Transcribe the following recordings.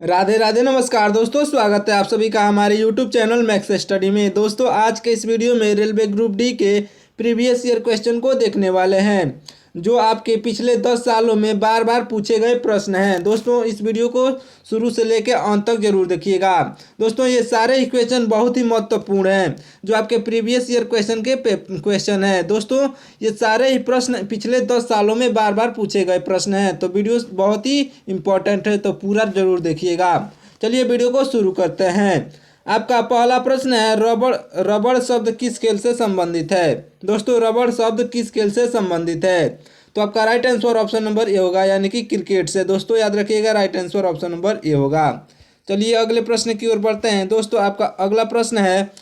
राधे राधे नमस्कार दोस्तों, स्वागत है आप सभी का हमारे YouTube चैनल मैक्स स्टडी में। दोस्तों आज के इस वीडियो में रेलवे ग्रुप डी के प्रीवियस ईयर क्वेश्चन को देखने वाले हैं जो आपके पिछले 10 सालों में बार बार पूछे गए प्रश्न हैं। दोस्तों इस वीडियो को शुरू से लेकर अंत तक जरूर देखिएगा। दोस्तों ये सारे ही क्वेश्चन बहुत ही महत्वपूर्ण हैं जो आपके प्रीवियस ईयर क्वेश्चन के क्वेश्चन हैं। दोस्तों ये सारे ही प्रश्न पिछले 10 सालों में बार बार पूछे गए प्रश्न हैं, तो वीडियो बहुत ही इंपॉर्टेंट है, तो पूरा जरूर देखिएगा। चलिए वीडियो को शुरू करते हैं। आपका पहला प्रश्न है, रबड़ रबड़ शब्द किस खेल से संबंधित है। दोस्तों रबड़ शब्द किस खेल से संबंधित है, तो आपका right answer option number A होगा, यानी कि क्रिकेट से। दोस्तों याद रखिएगा, right answer option number A होगा। चलिए अगले प्रश्न की ओर बढ़ते हैं। दोस्तों आपका अगला प्रश्न है,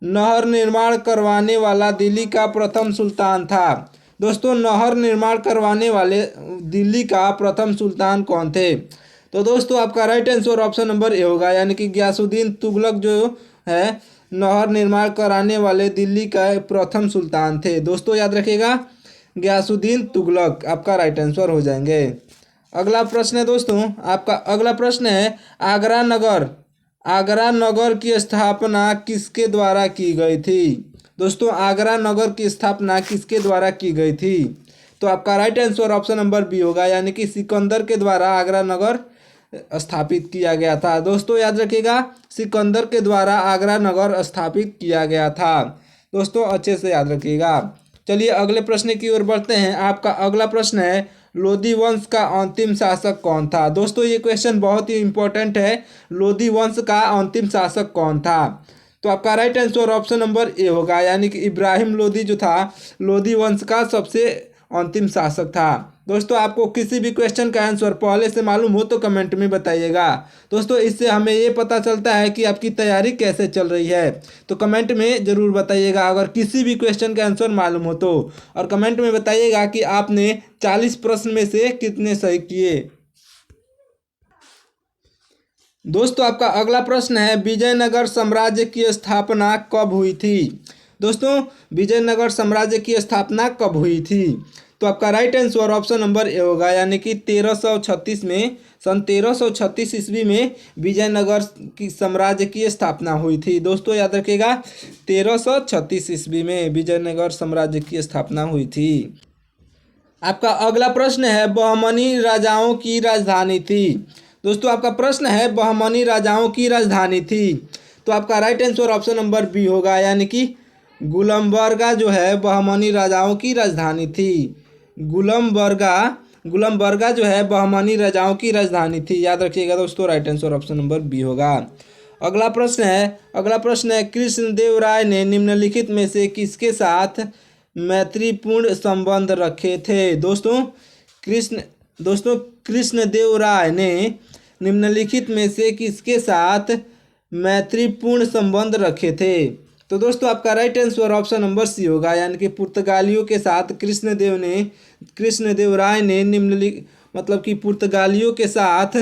नहर निर्माण करवाने वाला दिल्ली का प्रथम सुल्तान था। दोस्तों नहर निर्माण करवाने वाले दिल्ली का प्रथम सुल्तान कौन थे। तो दोस्तों आपका right answer option number A होगा, यानी कि गयासुद्दीन तुगलक जो है नहर निर्माण कराने वाले दिल्ली का प्रथम सुल्तान थे। दोस्तों याद रखिएगा, गयासुद्दीन तुगलक आपका राइट आंसर हो जाएंगे। अगला प्रश्न है दोस्तों, आपका अगला प्रश्न है, आगरा नगर की स्थापना किसके द्वारा की गई थी। दोस्तों आगरा नगर की स्थापना किसके द्वारा की गई थी, तो आपका right answer option number B होगा, यानी कि सिकंदर के द्वारा आगरा नगर स्थापित किया गया था। दोस्तों याद रखिएगा, सिकंदर के द्वारा आगरा नगर स्थापित किया गया था। दोस्तों अच्छे से याद रखिएगा। चलिए अगले प्रश्न की ओर बढ़ते हैं। आपका अगला प्रश्न है, लोधी वंश का अंतिम शासक कौन था। दोस्तों ये क्वेश्चन बहुत ही इंपॉर्टेंट है, लोधी वंश का अंतिम शासक कौन था। तो आपका right answer option number A होगा, यानी कि इब्राहिम लोधी जो था लोधी वंश का सबसे अंतिम शासक था। दोस्तों आपको किसी भी क्वेश्चन का आंसर पहले से मालूम हो तो कमेंट में बताइएगा। दोस्तों इससे हमें ये पता चलता है कि आपकी तैयारी कैसे चल रही है, तो कमेंट में ज़रूर बताइएगा अगर किसी भी क्वेश्चन का आंसर मालूम हो तो। और कमेंट में बताइएगा कि आपने 40 प्रश्न में से कितने सही किए। दोस्तों आपका अगला प्रश्न है, विजयनगर साम्राज्य की स्थापना कब हुई थी। दोस्तों विजयनगर साम्राज्य की स्थापना कब हुई थी, तो आपका right answer option number A होगा, यानी कि 1336 में, सन 1336 ईस्वी में विजयनगर की साम्राज्य की स्थापना हुई थी। दोस्तों याद रखिएगा, 1336 ईस्वी में विजयनगर साम्राज्य की स्थापना हुई थी। आपका अगला प्रश्न है, बहमनी राजाओं की राजधानी थी। दोस्तों आपका प्रश्न है, बहमनी राजाओं की राजधानी थी, तो आपका right answer option number B होगा, यानी कि गुलमबर्गा जो है बहमनी राजाओं की राजधानी थी। गुलमबर्गा जो है बहमनी राजाओं की राजधानी थी। याद रखिएगा दोस्तों, right answer option number B होगा। अगला प्रश्न है, कृष्णदेव राय ने निम्नलिखित में से किसके साथ मैत्रीपूर्ण संबंध रखे थे। दोस्तों कृष्णदेव राय ने निम्नलिखित में से किसके साथ मैत्रीपूर्ण संबंध रखे थे। तो दोस्तों आपका right answer option number C होगा, यानी कि पुर्तगालियों के साथ कृष्णदेव राय ने मतलब कि पुर्तगालियों के साथ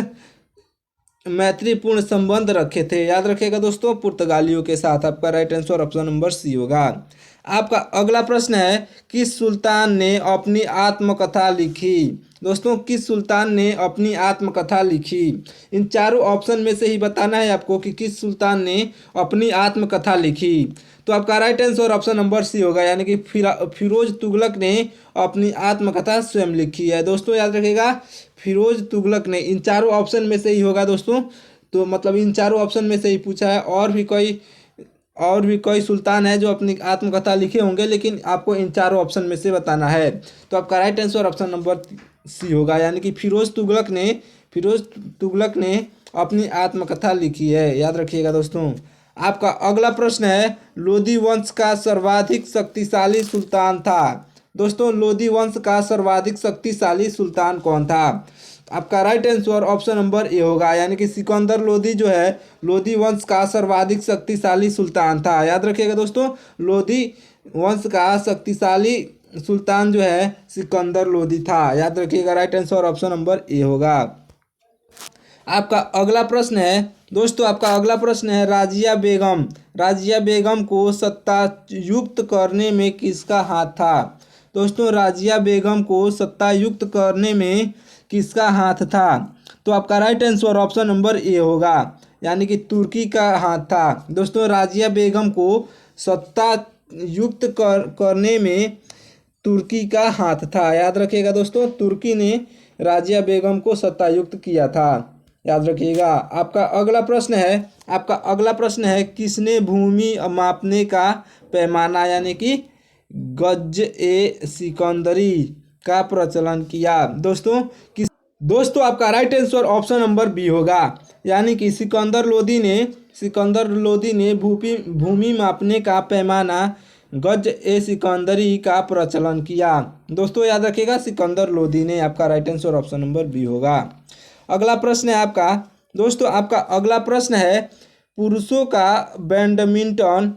मैत्रीपूर्ण संबंध रखे थे। याद रखिएगा दोस्तों, पुर्तगालियों के साथ। आपका right answer option number C होगा। आपका अगला प्रश्न है, किस सुल्तान ने अपनी आत्मकथा लिखी। दोस्तों किस सुल्तान ने अपनी आत्मकथा लिखी। इन चारों ऑप्शन में से ही बताना है आपको कि किस सुल्तान ने अपनी आत्मकथा लिखी। तो आपका right answer option number C होगा, यानी कि फिरोज तुगलक ने अपनी आत्मकथा स्वयं लिखी है। दोस्तों याद रखिएगा, फिरोज तुगलक ने, इन चारों ऑप्शन में से ही होगा दोस्तों। तो मतलब इन चारों ऑप्शन में से ही पूछा है, और भी कोई सुल्तान है जो अपनी आत्मकथा लिखे होंगे, लेकिन आपको इन चारों ऑप्शन में से बताना है। तो आपका right answer option number C होगा, यानी कि फिरोज तुगलक ने अपनी आत्मकथा लिखी है। याद रखिएगा दोस्तों। आपका अगला प्रश्न है, लोधी वंश का सर्वाधिक शक्तिशाली सुल्तान था। दोस्तों लोधी वंश का सर्वाधिक शक्तिशाली सुल्तान कौन था। आपका right answer option number A होगा, यानी कि सिकंदर लोधी जो है लोधी वंश का सर्वाधिक शक्तिशाली सुल्तान था। याद रखिएगा दोस्तों, लोधी वंश का शक्तिशाली सुल्तान जो है सिकंदर लोधी था। याद रखिएगा, right answer option number A होगा। आपका अगला प्रश्न है दोस्तों, आपका अगला प्रश्न है, राजिया बेगम को सत्तायुक्त करने में किसका हाथ था। दोस्तों राजिया बेगम को सत्तायुक्त करने में किसका हाथ था। तो आपका right answer option number A होगा, यानी कि तुर्की का हाथ था। दोस्तों राजिया बेगम को सत्ता युक्त करने में तुर्की का हाथ था, याद रखिएगा दोस्तों, तुर्की ने राजिया बेगम को सत्तायुक्त किया था, याद रखिएगा। आपका अगला प्रश्न है किसने भूमि मापने का पैमाना यानी कि गज ए सिकंदरी का प्रचलन किया। दोस्तों आपका right answer option number B होगा, यानी कि सिकंदर लोदी ने भूमि मापने का पैमाना गज ए सिकंदरी का प्रचलन किया। दोस्तों याद रखिएगा, सिकंदर लोदी ने, आपका right answer option number B होगा। अगला प्रश्न है आपका, दोस्तों आपका अगला प्रश्न है पुरुषों का बैडमिंटन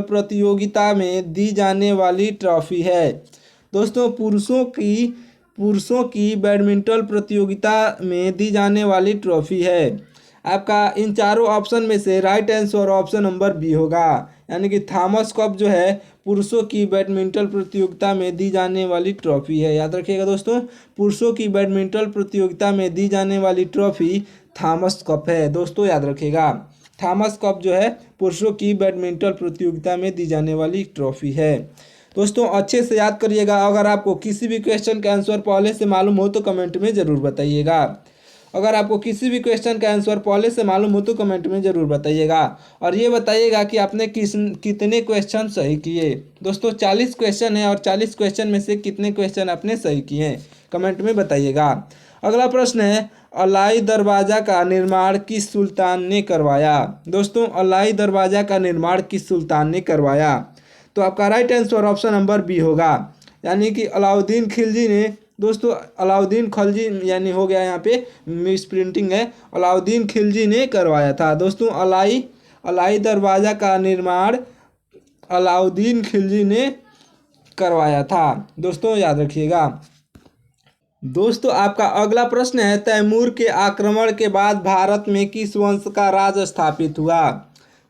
प्रतियोगिता में दी जाने वाली ट्रॉफी है। दोस्तों पुरुषों की बैडमिंटन प्रतियोगिता में दी जाने वाली ट्रॉफी है। आपका इन चारों ऑप्शन में से right answer option number B होगा, यानी कि थॉमस कप जो है पुरुषों की बैडमिंटन प्रतियोगिता में दी जाने वाली ट्रॉफी है। याद रखिएगा दोस्तों, पुरुषों की बैडमिंटन प्रतियोगिता में दी जाने वाली ट्रॉफी थॉमस कप है। दोस्तों याद रखिएगा, थॉमस कप जो है पुरुषों की बैडमिंटन प्रतियोगिता में दी जाने वाली ट्रॉफी है। दोस्तों अच्छे से याद करिएगा। अगर आपको किसी भी क्वेश्चन का आंसर पहले से मालूम हो तो कमेंट में ज़रूर बताइएगा। अगर आपको किसी भी क्वेश्चन का आंसर पहले से मालूम हो तो कमेंट में ज़रूर बताइएगा, और ये बताइएगा कि आपने कितने क्वेश्चन सही किए। दोस्तों 40 क्वेश्चन है और 40 क्वेश्चन में से कितने क्वेश्चन आपने सही किए हैं कमेंट में बताइएगा। अगला प्रश्न है अलाई दरवाज़ा का निर्माण किस सुल्तान ने करवाया। दोस्तों अलाई दरवाज़ा का निर्माण किस सुल्तान ने करवाया, तो आपका right answer option number B होगा, यानी कि अलाउद्दीन खिलजी ने। दोस्तों अलाउद्दीन खिलजी यानी हो गया, यहाँ पे मिस प्रिंटिंग है, अलाउद्दीन खिलजी ने करवाया था। दोस्तों अलाई दरवाज़ा का निर्माण अलाउद्दीन खिलजी ने करवाया था। दोस्तों याद रखिएगा। दोस्तों आपका अगला प्रश्न है तैमूर के आक्रमण के बाद भारत में किस वंश का राज स्थापित हुआ।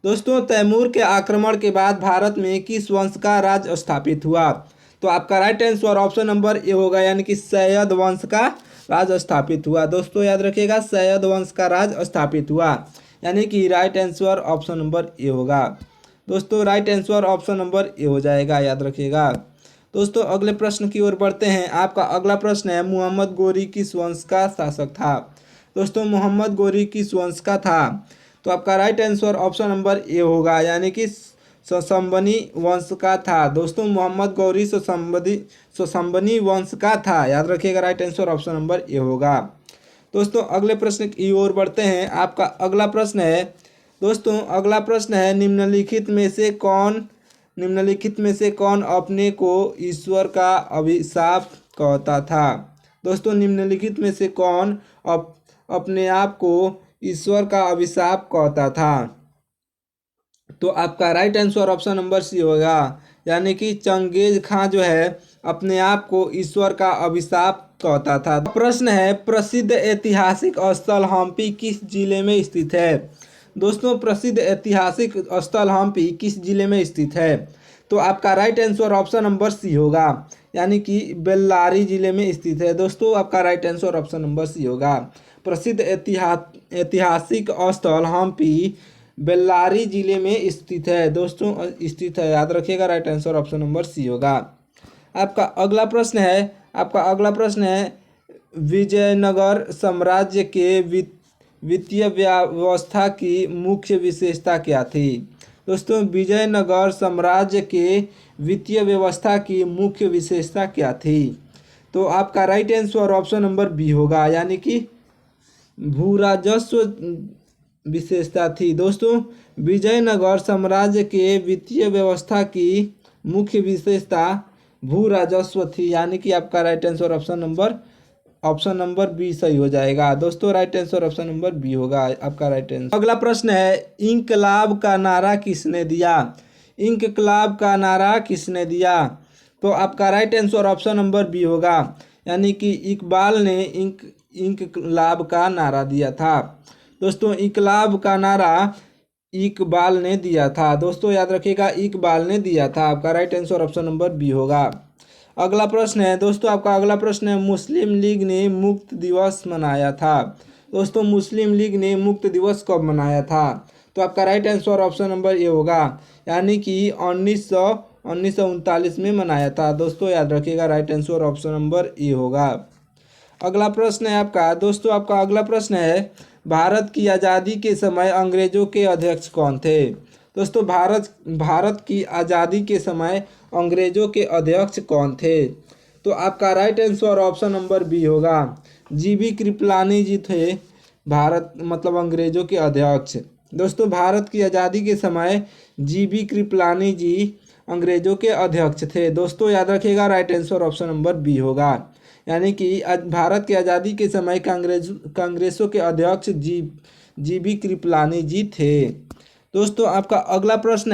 दोस्तों तैमूर के आक्रमण के बाद भारत में किस वंश का राज स्थापित हुआ, तो आपका right answer option number A होगा, यानी कि सैयद वंश का राज स्थापित हुआ। दोस्तों याद रखिएगा, सैयद वंश का राज स्थापित हुआ, यानी कि right answer option number A होगा। दोस्तों right answer option number A हो जाएगा, याद रखिएगा। दोस्तों अगले प्रश्न की ओर बढ़ते हैं। आपका अगला प्रश्न है मोहम्मद गोरी किस वंश का शासक था। दोस्तों मोहम्मद गोरी किस वंश का था, तो आपका right answer option number A होगा, यानी कि ससंबनी वंश का था। दोस्तों मोहम्मद गौरी ससंबनी वंश का था, याद रखिएगा, right answer option number A होगा। दोस्तों अगले प्रश्न की ओर बढ़ते हैं। आपका अगला प्रश्न है, दोस्तों अगला प्रश्न है निम्नलिखित में से कौन अपने को ईश्वर का अभिशाप कहता था। दोस्तों निम्नलिखित में से कौन अपने आप को ईश्वर का अभिशाप कहता था, तो आपका right answer option number C होगा, यानी कि चंगेज खां जो है अपने आप को ईश्वर का अभिशाप कहता था। प्रश्न है प्रसिद्ध ऐतिहासिक स्थल हम्पी किस जिले में स्थित है। दोस्तों प्रसिद्ध ऐतिहासिक स्थल हम्पी किस जिले में स्थित है, तो आपका right answer option number C होगा, यानी कि बेल्लारी जिले में स्थित है। दोस्तों आपका right answer option number C होगा। प्रसिद्ध ऐतिहासिक स्थल हम्पी बेल्लारी जिले में स्थित है। दोस्तों स्थित है, याद रखिएगा, right answer option number C होगा। आपका अगला प्रश्न है विजयनगर साम्राज्य के वित्तीय व्यवस्था की मुख्य विशेषता क्या थी। दोस्तों विजयनगर साम्राज्य के वित्तीय व्यवस्था की मुख्य विशेषता क्या थी, तो आपका right answer option number B होगा, यानी कि भूराजस्व विशेषता थी। दोस्तों विजयनगर साम्राज्य के वित्तीय व्यवस्था की मुख्य विशेषता भू राजस्व थी, यानी कि आपका right answer option number B सही हो जाएगा। दोस्तों right answer option number B होगा आपका राइट आंसर। अगला प्रश्न है इंकलाब का नारा किसने दिया। इंकलाब का नारा किसने दिया, तो आपका right answer option number B होगा, यानी कि इकबाल ने इंकलाब का नारा दिया था। दोस्तों इंकलाब का नारा इकबाल ने दिया था। दोस्तों याद रखिएगा, इकबाल ने दिया था। आपका right answer option number B होगा। अगला प्रश्न है दोस्तों, आपका अगला प्रश्न है, मुस्लिम लीग ने मुक्त दिवस मनाया था। दोस्तों मुस्लिम लीग ने मुक्त दिवस कब मनाया था? तो आपका right answer option number A होगा, यानी कि 1939 में मनाया था। दोस्तों याद रखिएगा, right answer option number A होगा। अगला प्रश्न है आपका दोस्तों, आपका अगला प्रश्न है, भारत की आज़ादी के समय अंग्रेजों के अध्यक्ष कौन थे? दोस्तों भारत की आज़ादी के समय अंग्रेजों के अध्यक्ष कौन थे? तो आपका right answer option number B होगा, जीबी कृपलानी जी थे भारत मतलब अंग्रेजों के अध्यक्ष। दोस्तों भारत की आज़ादी के समय जीबी कृपलानी जी अंग्रेजों के अध्यक्ष थे। दोस्तों याद रखिएगा, right answer option number B होगा, यानी कि भारत की आज़ादी के समय कांग्रेसों के अध्यक्ष जीबी कृपलानी जी थे। दोस्तों आपका अगला प्रश्न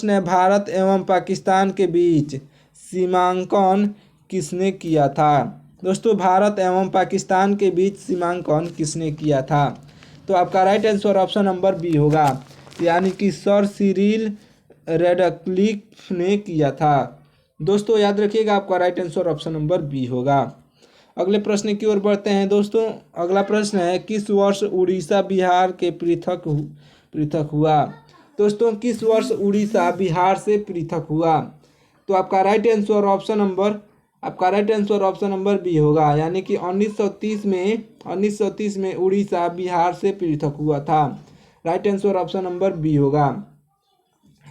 है, भारत एवं पाकिस्तान के बीच सीमांकन किसने किया था? दोस्तों भारत एवं पाकिस्तान के बीच सीमांकन किसने किया था? तो आपका right answer option number B होगा, यानी कि सर सिरिल रैडक्लिफ ने किया था। दोस्तों याद रखिएगा, आपका right answer option number B होगा। अगले प्रश्न की ओर बढ़ते हैं दोस्तों। अगला प्रश्न है, किस वर्ष उड़ीसा बिहार के पृथक हुआ? दोस्तों किस वर्ष उड़ीसा बिहार से पृथक हुआ? तो आपका right answer option number B होगा, यानी कि 1930 में उड़ीसा बिहार से पृथक हुआ था। Right answer option number B होगा,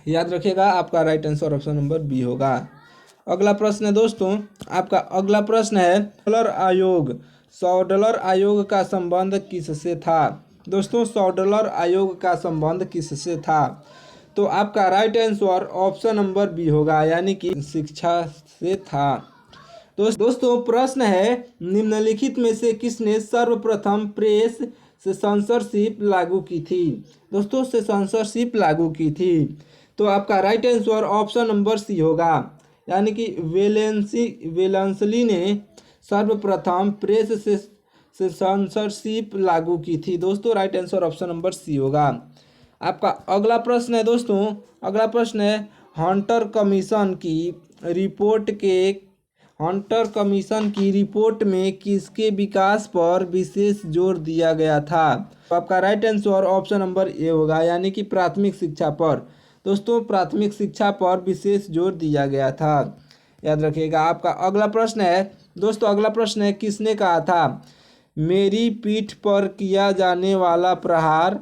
याद रखिएगा, आपका right answer option number B होगा। अगला प्रश्न है दोस्तों, आपका अगला प्रश्न है, $100 आयोग का संबंध किससे था? दोस्तों $100 आयोग का संबंध किससे था? तो आपका right answer option number B होगा, यानी कि शिक्षा से था। दोस्तों प्रश्न है, निम्नलिखित में से किसने सर्वप्रथम प्रेस से सेंसरशिप लागू की थी? दोस्तों सेंसरशिप लागू की थी। तो आपका right answer option number C होगा, यानी कि वेलेंसली ने सर्वप्रथम प्रेस से सेंसरशिप लागू की थी। दोस्तों right answer option number C होगा। आपका अगला प्रश्न है दोस्तों, अगला प्रश्न है, हंटर कमीशन की रिपोर्ट में किसके विकास पर विशेष जोर दिया गया था? तो आपका right answer option number A होगा, यानी कि प्राथमिक शिक्षा पर। दोस्तों प्राथमिक शिक्षा पर विशेष जोर दिया गया था, याद रखिएगा। आपका अगला प्रश्न है दोस्तों, अगला प्रश्न है, किसने कहा था, मेरी पीठ पर किया जाने वाला प्रहार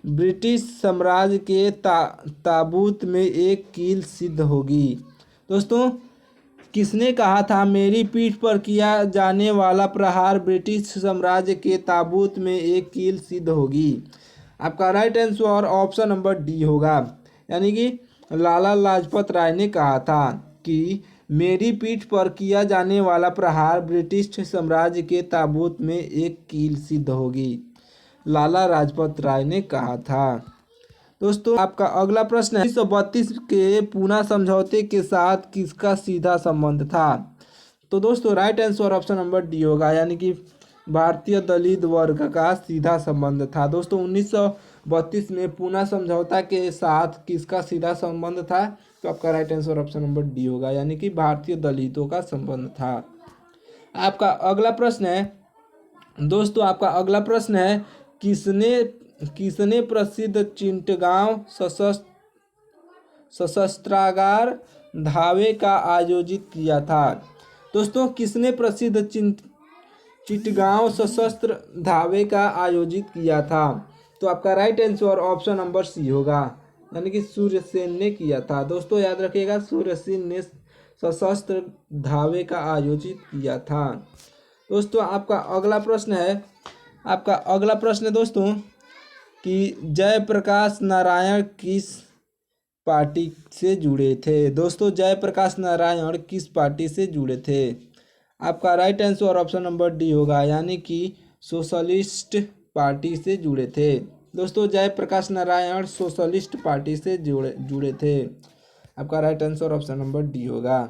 ब्रिटिश साम्राज्य के ताबूत में एक कील सिद्ध होगी? दोस्तों किसने कहा था, मेरी पीठ पर किया जाने वाला प्रहार ब्रिटिश साम्राज्य के ताबूत में एक कील सिद्ध होगी? आपका right answer option number D होगा, यानी कि लाला लाजपत राय ने कहा था कि मेरी पीठ पर किया जाने वाला प्रहार ब्रिटिश साम्राज्य के ताबूत में एक कील सिद्ध होगी, लाला लाजपत राय ने कहा था। दोस्तों आपका अगला प्रश्न है, 1932 के पूना समझौते के साथ किसका सीधा संबंध था? तो दोस्तों right answer option number D होगा, यानी कि भारतीय दलित वर्ग का सीधा संबंध था। दोस्तों 1932 में पूना समझौता के साथ किसका सीधा संबंध था? तो आपका right answer option number D होगा, यानी कि भारतीय दलितों का संबंध था। आपका अगला प्रश्न है दोस्तों, आपका अगला प्रश्न है, किसने प्रसिद्ध चिटगांव सशस्त्रागार धावे का आयोजित किया था? दोस्तों किसने प्रसिद्ध चिटगांव सशस्त्र धावे का आयोजित किया था? तो आपका right answer option number C होगा, यानी कि सूर्यसेन ने किया था। दोस्तों याद रखिएगा, सूर्यसेन ने सशस्त्र धावे का आयोजित किया था। दोस्तों आपका अगला प्रश्न है दोस्तों कि जयप्रकाश नारायण किस पार्टी से जुड़े थे? दोस्तों जयप्रकाश नारायण किस पार्टी से जुड़े थे? आपका right answer option number D होगा, यानी कि सोशलिस्ट पार्टी से जुड़े थे। दोस्तों जयप्रकाश नारायण सोशलिस्ट पार्टी से जुड़े थे। आपका right answer option number D होगा।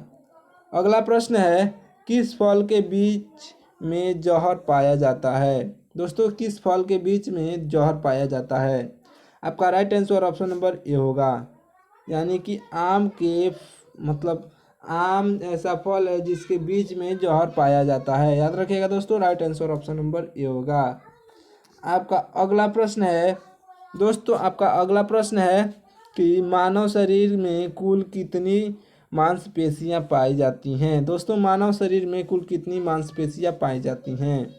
अगला प्रश्न है, किस फल के बीच में जहर पाया जाता है? दोस्तों किस फल के बीच में जहर पाया जाता है? आपका right answer option number A होगा, यानी कि आम ऐसा फल है जिसके बीच में जहर पाया जाता है। याद रखिएगा दोस्तों, right answer option number A होगा। आपका अगला प्रश्न है दोस्तों, आपका अगला प्रश्न है कि मानव शरीर में कुल कितनी मांसपेशियां पाई जाती हैं। दोस्तों, मानव शरीर में कुल कितनी मांसपेशियां पाई जाती हैं।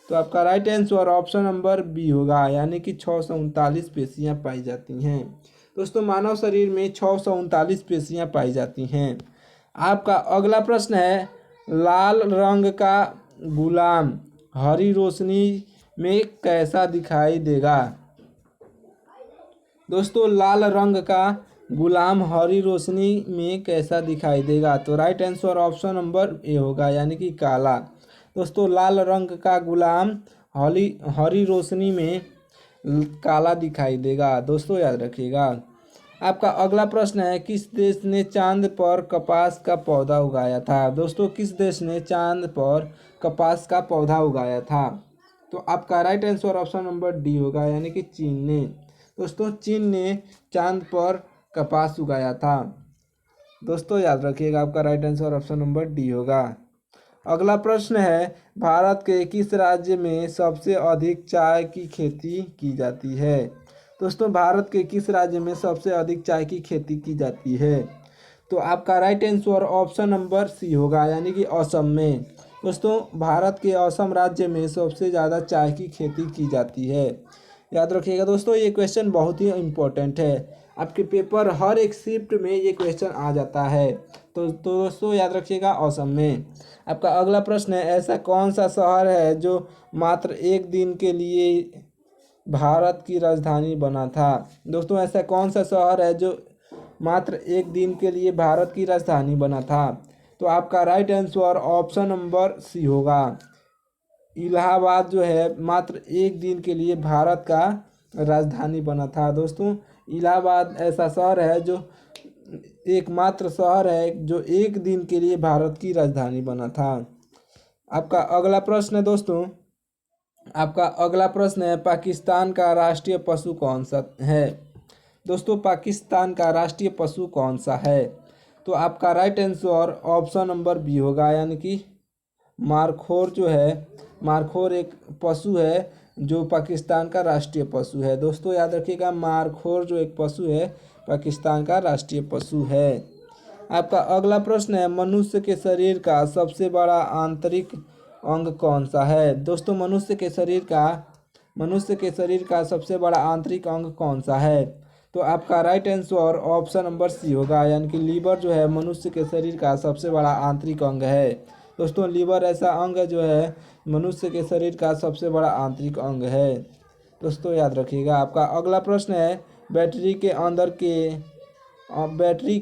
तो आपका right answer option number B होगा, यानी कि 639 पेशियां पाई जाती हैं। दोस्तों, मानव शरीर में 639 पेशियां पाई जाती हैं। आपका अगला प्रश्न है, लाल रंग का गुलाम हरी रोशनी में कैसा दिखाई देगा। दोस्तों, लाल रंग का गुलाम हरी रोशनी में कैसा दिखाई देगा। तो right answer option number A होगा, यानी कि काला। दोस्तों, लाल रंग का गुलाम हरी हरी रोशनी में काला दिखाई देगा। दोस्तों, याद रखिएगा। आपका अगला प्रश्न है, किस देश ने चांद पर कपास का पौधा उगाया था। दोस्तों, किस देश ने चांद पर कपास का पौधा उगाया था। तो आपका right answer option number D होगा, यानी कि चीन ने। दोस्तों, चीन ने चांद पर कपास उगाया था। दोस्तों, याद रखिएगा, आपका right answer option number D होगा। अगला प्रश्न है, भारत के किस राज्य में सबसे अधिक चाय की खेती की जाती है। दोस्तों, भारत के किस राज्य में सबसे अधिक चाय की खेती की जाती है। तो आपका right answer option number C होगा, यानी कि असम में। दोस्तों, भारत के असम राज्य में सबसे ज़्यादा चाय की खेती की जाती है। याद रखिएगा दोस्तों, ये क्वेश्चन बहुत ही इम्पोर्टेंट है। आपके पेपर हर एक शिफ्ट में ये क्वेश्चन आ जाता है। तो दोस्तों, याद रखिएगा, असम में। आपका अगला प्रश्न है, ऐसा कौन सा शहर है जो मात्र एक दिन के लिए भारत की राजधानी बना था। दोस्तों, ऐसा कौन सा शहर है जो मात्र एक दिन के लिए भारत की राजधानी बना था। तो आपका right answer option number C होगा। इलाहाबाद जो है मात्र एक दिन के लिए भारत का राजधानी बना था। दोस्तों, इलाहाबाद ऐसा शहर है जो एकमात्र शहर है जो एक दिन के लिए भारत की राजधानी बना था। आपका अगला प्रश्न है दोस्तों, आपका अगला प्रश्न है, पाकिस्तान का राष्ट्रीय पशु कौन सा है। दोस्तों, पाकिस्तान का राष्ट्रीय पशु कौन सा है। तो आपका right answer option number B होगा, यानी कि मारखोर जो है, मारखोर एक पशु है जो पाकिस्तान का राष्ट्रीय पशु है। दोस्तों, याद रखिएगा, मारखोर जो एक पशु है पाकिस्तान का राष्ट्रीय पशु है। आपका अगला प्रश्न है, मनुष्य के शरीर का सबसे बड़ा आंतरिक अंग कौन सा है। दोस्तों, मनुष्य के शरीर का सबसे बड़ा आंतरिक अंग कौन सा है। तो आपका right answer option number C होगा, यानी कि लीवर जो है मनुष्य के शरीर का सबसे बड़ा आंतरिक अंग है। दोस्तों, लीवर ऐसा अंग है जो है मनुष्य के शरीर का सबसे बड़ा आंतरिक अंग है। दोस्तों, याद रखिएगा। आपका अगला प्रश्न है, बैटरी के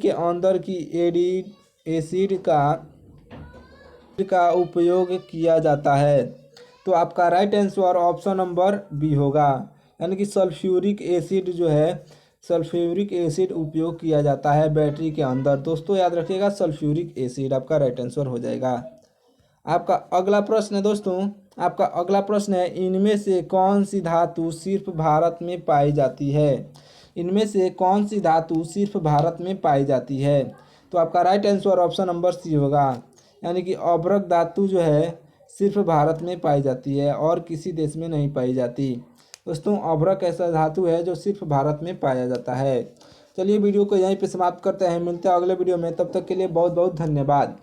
अंदर की एसिड का उपयोग किया जाता है। तो आपका right answer option number B होगा, यानी कि सल्फ्यूरिक एसिड जो है, सल्फ्यूरिक एसिड उपयोग किया जाता है बैटरी के अंदर। दोस्तों, याद रखिएगा, सल्फ्यूरिक एसिड आपका राइट आंसर हो जाएगा। आपका अगला प्रश्न है दोस्तों, आपका अगला प्रश्न है, इनमें से कौन सी धातु सिर्फ भारत में पाई जाती है। इनमें से कौन सी धातु सिर्फ भारत में पाई जाती है। तो आपका right answer option number C होगा, यानी कि अभ्रक धातु जो है सिर्फ भारत में पाई जाती है और किसी देश में नहीं पाई जाती। दोस्तों, अभ्रक ऐसा धातु है जो सिर्फ भारत में पाया जाता है। चलिए, वीडियो को यहीं पे समाप्त करते हैं, मिलते हैं अगले वीडियो में। तब तक के लिए बहुत बहुत धन्यवाद।